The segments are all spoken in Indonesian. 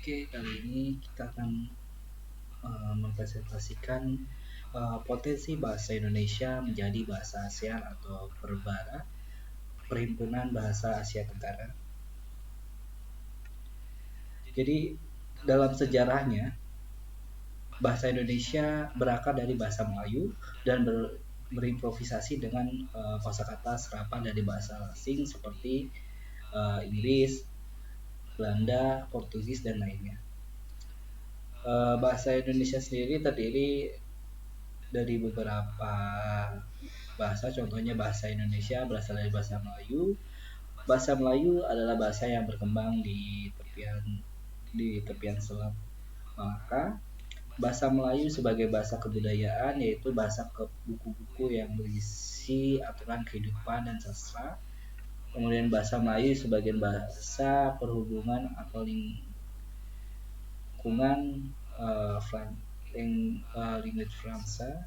Oke, kali ini kita akan mempresentasikan potensi bahasa Indonesia menjadi bahasa ASEAN atau Perbara, Perhimpunan Bahasa Asia Tenggara. Jadi dalam sejarahnya, bahasa Indonesia berakar dari bahasa Melayu dan berimprovisasi dengan kosakata serapan dari bahasa asing seperti Inggris, Belanda, Portugis, dan lainnya. Bahasa Indonesia sendiri terdiri dari beberapa bahasa, contohnya bahasa Indonesia berasal dari bahasa Melayu. Bahasa Melayu adalah bahasa yang berkembang di tepian Selat Malaka. Bahasa Melayu sebagai bahasa kebudayaan, yaitu bahasa buku-buku yang berisi aturan kehidupan dan sastra. Kemudian bahasa Melayu sebagai bahasa perhubungan atau lingkungan language Fransa.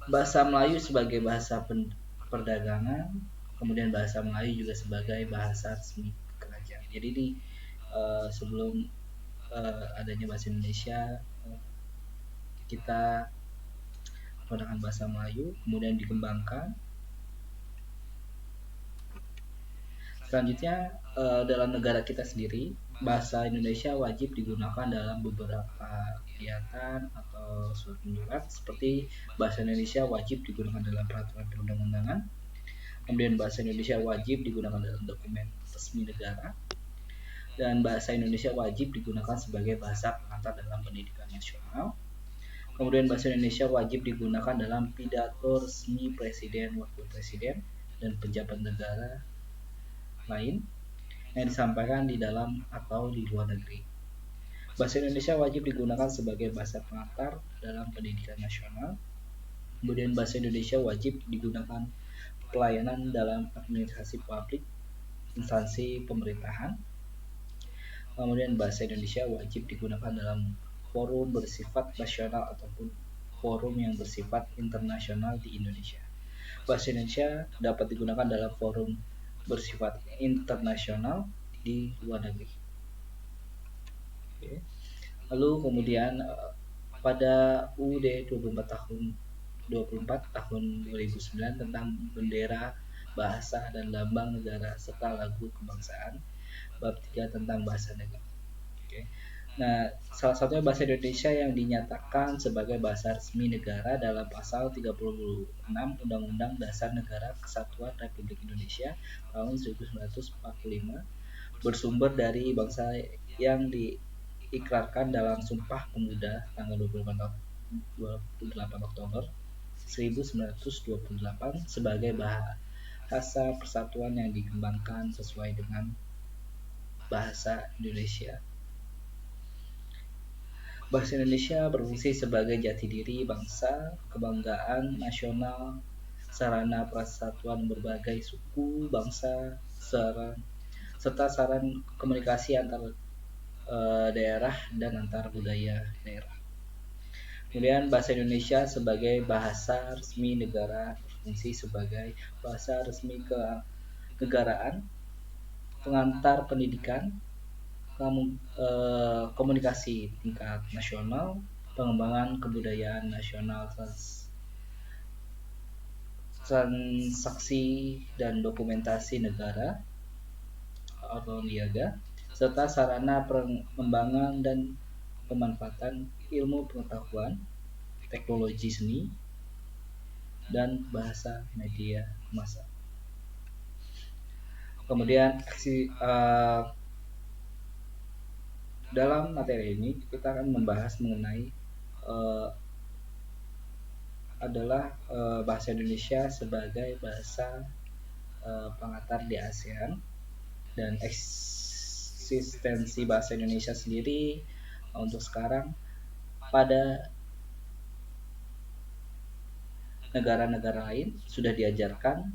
Bahasa Melayu sebagai bahasa perdagangan, kemudian bahasa Melayu juga sebagai bahasa resmi kerajaan. Jadi sebelum adanya bahasa Indonesia, kita menggunakan bahasa Melayu, kemudian dikembangkan. Selanjutnya, dalam negara kita sendiri, bahasa Indonesia wajib digunakan dalam beberapa kegiatan atau surat seperti bahasa Indonesia wajib digunakan dalam peraturan perundang-undangan. Kemudian bahasa Indonesia wajib digunakan dalam dokumen resmi negara, dan bahasa Indonesia wajib digunakan sebagai bahasa pengantar dalam pendidikan nasional. Kemudian bahasa Indonesia wajib digunakan dalam pidato resmi presiden, wakil presiden, dan pejabat negara lain yang disampaikan di dalam atau di luar negeri. Bahasa Indonesia wajib digunakan sebagai bahasa pengantar dalam pendidikan nasional. Kemudian bahasa Indonesia wajib digunakan pelayanan dalam administrasi publik, instansi pemerintahan. Kemudian bahasa Indonesia wajib digunakan dalam forum bersifat nasional ataupun forum yang bersifat internasional di Indonesia. Bahasa Indonesia dapat digunakan dalam forum bersifat internasional di luar negeri. Oke. Lalu kemudian pada UUD 24 tahun 2009 tentang bendera, bahasa, dan lambang negara serta lagu kebangsaan, bab 3 tentang bahasa negara. Oke. Nah, salah satunya bahasa Indonesia yang dinyatakan sebagai bahasa resmi negara dalam pasal 36 Undang-Undang Dasar Negara Kesatuan Republik Indonesia tahun 1945, bersumber dari bangsa yang diikrarkan dalam Sumpah Pemuda tanggal 28 Oktober 1928 sebagai bahasa persatuan yang dikembangkan sesuai dengan bahasa Indonesia. Bahasa Indonesia berfungsi sebagai jati diri bangsa, kebanggaan nasional, sarana persatuan berbagai suku, bangsa, serta sarana komunikasi antar daerah dan antar budaya daerah. Kemudian bahasa Indonesia sebagai bahasa resmi negara berfungsi sebagai bahasa resmi kenegaraan, pengantar pendidikan, komunikasi tingkat nasional, pengembangan kebudayaan nasional, transaksi dan dokumentasi negara atau niaga, serta sarana pengembangan dan pemanfaatan ilmu pengetahuan, teknologi seni, dan bahasa media massa. Kemudian dalam materi ini kita akan membahas mengenai bahasa Indonesia sebagai bahasa pengantar di ASEAN dan eksistensi bahasa Indonesia sendiri untuk sekarang pada negara-negara lain sudah diajarkan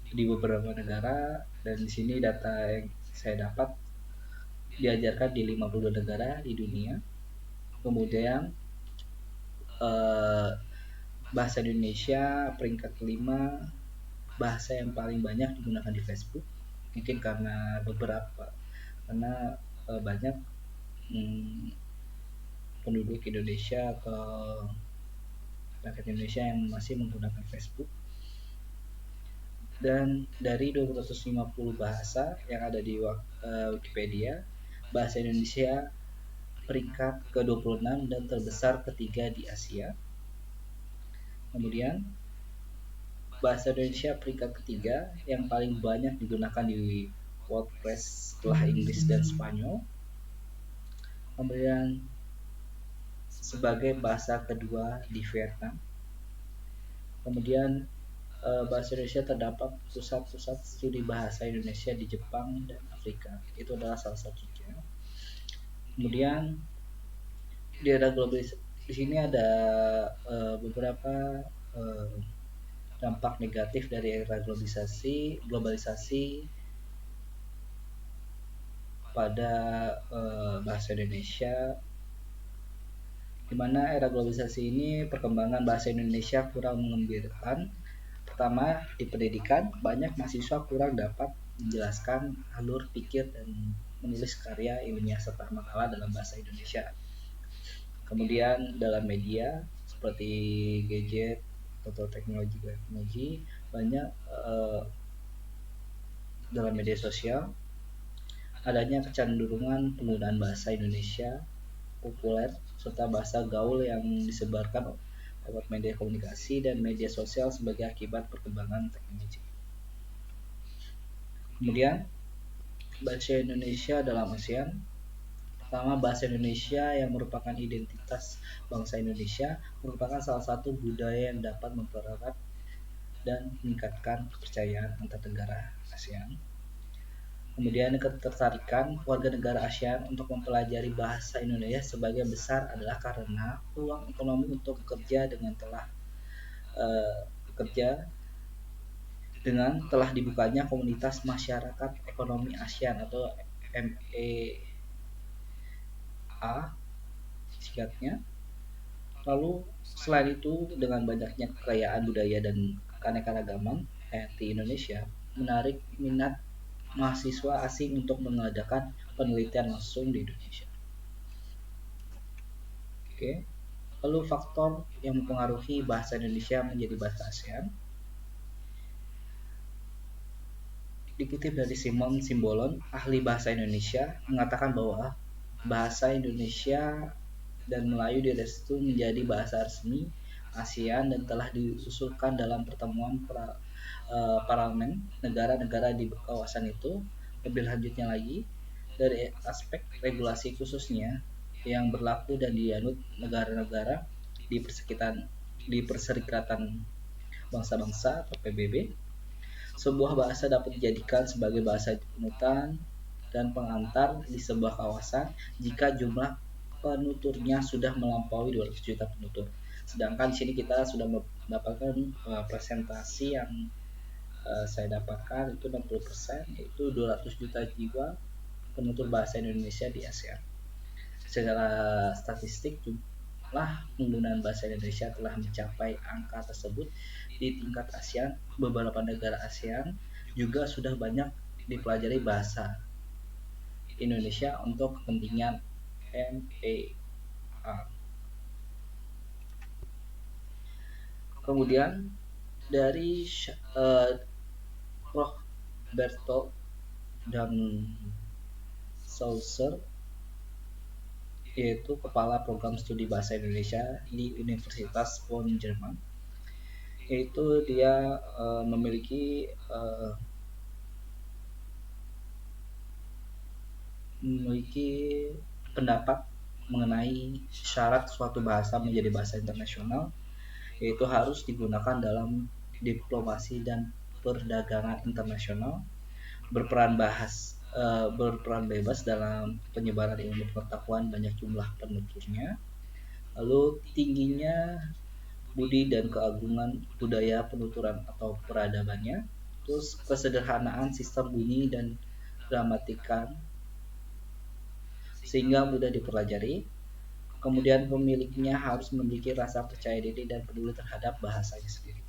di beberapa negara, dan di sini data yang saya dapat diajarkan di 52 negara di dunia. Kemudian bahasa Indonesia peringkat kelima bahasa yang paling banyak digunakan di Facebook, mungkin karena beberapa karena banyak penduduk Indonesia atau rakyat Indonesia yang masih menggunakan Facebook. Dan dari 250 bahasa yang ada di Wikipedia, bahasa Indonesia peringkat ke-26 dan terbesar ketiga di Asia. Kemudian bahasa Indonesia peringkat ketiga yang paling banyak digunakan di WordPress setelah Inggris dan Spanyol. Kemudian sebagai bahasa kedua di Vietnam. Kemudian bahasa Indonesia terdapat pusat-pusat studi bahasa Indonesia di Jepang dan Afrika. Itu adalah salah satunya. Kemudian di era globalisasi, di sini ada beberapa dampak negatif dari era globalisasi pada bahasa Indonesia, di mana era globalisasi ini perkembangan bahasa Indonesia kurang mengembirakan. Pertama, di pendidikan banyak mahasiswa kurang dapat menjelaskan alur pikir dan menulis karya ilmiah serta makalah dalam bahasa Indonesia. Kemudian dalam media seperti gadget atau teknologi banyak dalam media sosial adanya kecenderungan penggunaan bahasa Indonesia populer serta bahasa gaul yang disebarkan lewat media komunikasi dan media sosial sebagai akibat perkembangan teknologi. Kemudian bahasa Indonesia dalam ASEAN. Pertama, bahasa Indonesia yang merupakan identitas bangsa Indonesia merupakan salah satu budaya yang dapat mempererat dan meningkatkan kepercayaan antar negara ASEAN. Kemudian ketertarikan warga negara ASEAN untuk mempelajari bahasa Indonesia sebagian besar adalah karena peluang ekonomi untuk bekerja dengan telah dibukanya komunitas masyarakat ekonomi ASEAN atau MEA singkatnya. Lalu selain itu dengan banyaknya kekayaan budaya dan keanekaragaman di Indonesia menarik minat mahasiswa asing untuk mengadakan penelitian langsung di Indonesia. Oke. Lalu faktor yang mempengaruhi bahasa Indonesia menjadi bahasa ASEAN. Dikutip dari Simon Simbolon, ahli bahasa Indonesia, mengatakan bahwa bahasa Indonesia dan Melayu direstu menjadi bahasa resmi ASEAN dan telah diusulkan dalam pertemuan parlemen negara-negara di kawasan itu. Lebih lanjutnya lagi, dari aspek regulasi khususnya yang berlaku dan dianut negara-negara di Perserikatan Bangsa-Bangsa atau PBB, sebuah bahasa dapat dijadikan sebagai bahasa panutan dan pengantar di sebuah kawasan jika jumlah penuturnya sudah melampaui 200 juta penutur. Sedangkan di sini kita sudah mendapatkan presentasi yang saya dapatkan itu 60%, yaitu 200 juta jiwa penutur bahasa Indonesia di ASEAN. Secara statistik jumlah penggunaan bahasa Indonesia telah mencapai angka tersebut di tingkat ASEAN. Beberapa negara ASEAN juga sudah banyak dipelajari bahasa Indonesia untuk kepentingan MEA. Kemudian dari Prof. Bertolt dan Saucer, yaitu Kepala Program Studi Bahasa Indonesia di Universitas Bonn, Jerman, yaitu dia memiliki pendapat mengenai syarat suatu bahasa menjadi bahasa internasional, yaitu harus digunakan dalam diplomasi dan perdagangan internasional, berperan bebas dalam penyebaran ilmu pengetahuan banyak jumlah penuturnya, lalu tingginya budi dan keagungan budaya penuturan atau peradabannya, terus kesederhanaan sistem bunyi dan gramatikan sehingga mudah dipelajari. Kemudian pemiliknya harus memiliki rasa percaya diri dan peduli terhadap bahasanya sendiri.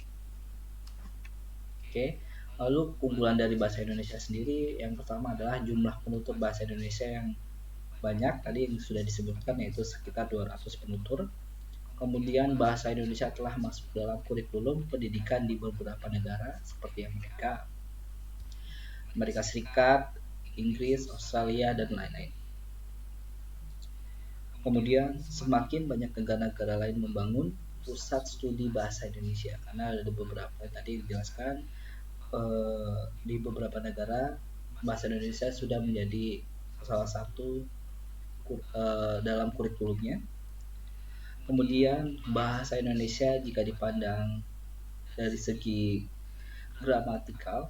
Oke. Lalu keunggulan dari bahasa Indonesia sendiri yang pertama adalah jumlah penutur bahasa Indonesia yang banyak, tadi yang sudah disebutkan yaitu sekitar 200 penutur. Kemudian bahasa Indonesia telah masuk dalam kurikulum pendidikan di beberapa negara seperti Amerika Serikat, Inggris, Australia, dan lain-lain. Kemudian semakin banyak negara-negara lain membangun pusat studi bahasa Indonesia karena ada beberapa tadi dijelaskan di beberapa negara bahasa Indonesia sudah menjadi salah satu dalam kurikulumnya. Kemudian bahasa Indonesia jika dipandang dari segi gramatikal,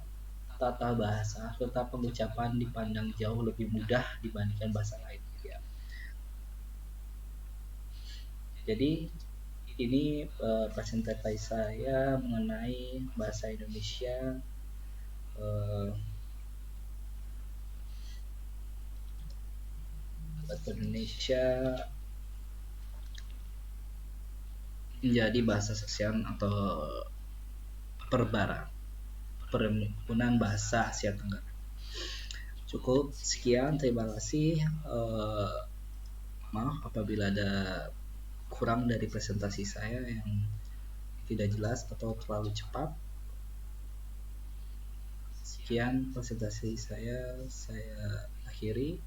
tata bahasa serta pengucapan dipandang jauh lebih mudah dibandingkan bahasa lain. Ya. Jadi ini presentasi saya mengenai bahasa Indonesia. Bahasa Indonesia menjadi bahasa sosial atau perhimpunan bahasa Asia Tenggara. Cukup sekian, terima kasih. Maaf apabila ada kurang dari presentasi saya yang tidak jelas atau terlalu cepat. Sekian presentasi saya akhiri.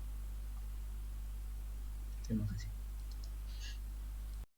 Terima kasih.